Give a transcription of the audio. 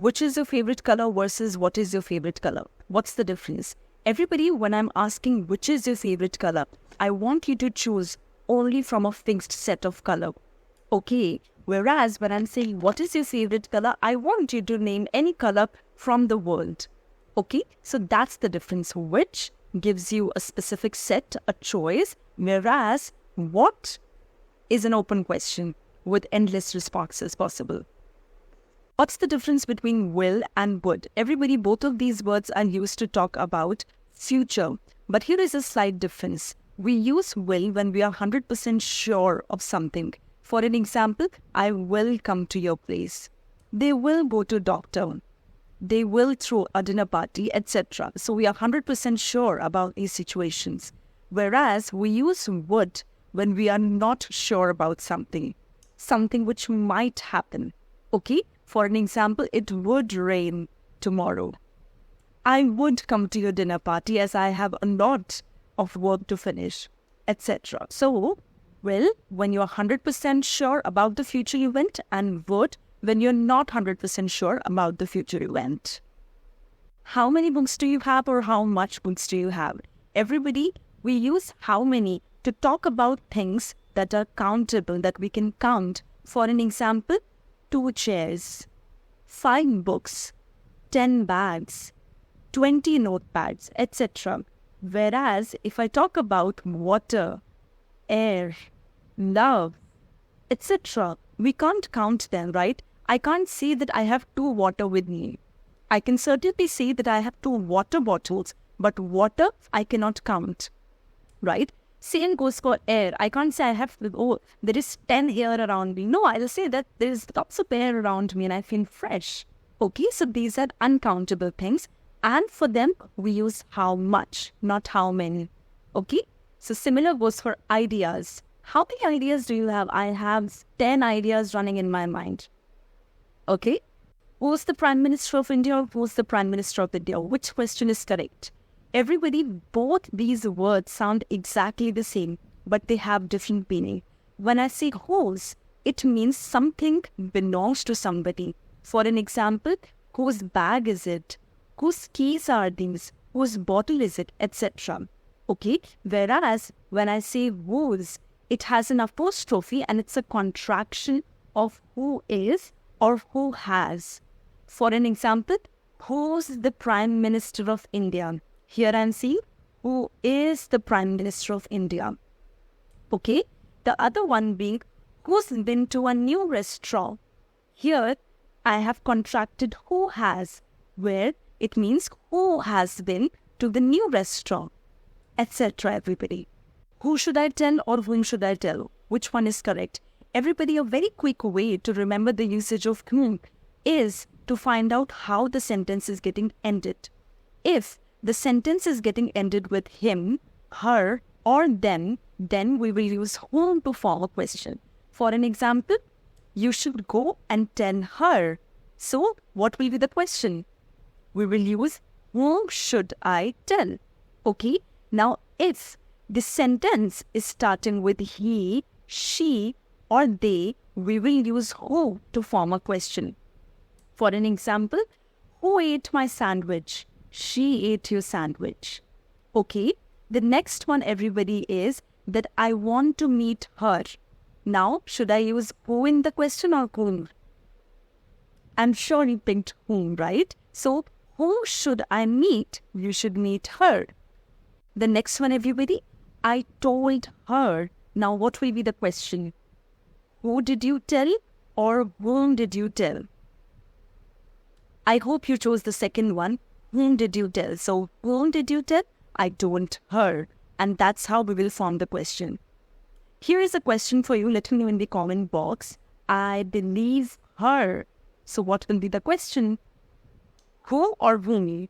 which is your favorite color versus what is your favorite color. What's the difference? Everybody, when I'm asking which is your favorite color, I want you to choose only from a fixed set of color. Okay. Whereas when I'm saying what is your favorite color, I want you to name any color from the world. Okay. So that's the difference. Which gives you a specific set, a choice, whereas what is an open question with endless responses possible. What's the difference between will and would? Everybody, both of these words are used to talk about future. But here is a slight difference. We use will when we are 100% sure of something. For an example, I will come to your place. They will go to doctor. They will throw a dinner party, etc. So we are 100% sure about these situations. Whereas we use would when we are not sure about something which might happen. Okay? For an example, it would rain tomorrow. I would come to your dinner party as I have a lot of work to finish, etc. So, will, when you're 100% sure about the future event, and would, when you're not 100% sure about the future event. How many books do you have or how much books do you have? Everybody, we use how many to talk about things that are countable, that we can count. For an example, 2 chairs, 5 books, 10 bags, 20 notepads, etc. Whereas if I talk about water, air, love, etc., we can't count them, right? I can't say that I have 2 water with me. I can certainly say that I have 2 water bottles, but water I cannot count, right? Same goes for air. I can't say I have, there is 10 air around me. No, I'll say that there is lots of air around me and I feel fresh. Okay, so these are uncountable things. And for them, we use how much, not how many. Okay, so similar goes for ideas. How many ideas do you have? I have 10 ideas running in my mind. Okay, who's the Prime Minister of India? Who's the Prime Minister of India? Which question is correct? Everybody, both these words sound exactly the same, but they have different meaning. When I say whose, it means something belongs to somebody. For an example, whose bag is it? Whose keys are these? Whose bottle is it? Etc. Okay, whereas when I say whose, it has an apostrophe and it's a contraction of who is or who has. For an example, who's the Prime Minister of India? Here I am saying, who is the Prime Minister of India? Okay. The other one being, who's been to a new restaurant? Here, I have contracted who has, where it means who has been to the new restaurant, etc. Everybody. Who should I tell or whom should I tell? Which one is correct? Everybody, a very quick way to remember the usage of whom is to find out how the sentence is getting ended. If the sentence is getting ended with him, her, or them, then we will use whom to form a question. For an example, you should go and tell her. So, what will be the question? We will use whom should I tell? Okay, now if the sentence is starting with he, she, or they, we will use who to form a question. For an example, who ate my sandwich? She ate your sandwich. Okay, the next one, everybody, is that I want to meet her. Now, should I use who in the question or whom? I'm sure you picked whom, right? So, who should I meet? You should meet her. The next one, everybody, I told her. Now, what will be the question? Who did you tell or whom did you tell? I hope you chose the second one. Whom did you tell? So, whom did you tell? I told her. And that's how we will form the question. Here is a question for you. Let me know in the comment box. I believe her. So, what will be the question? Who or whom?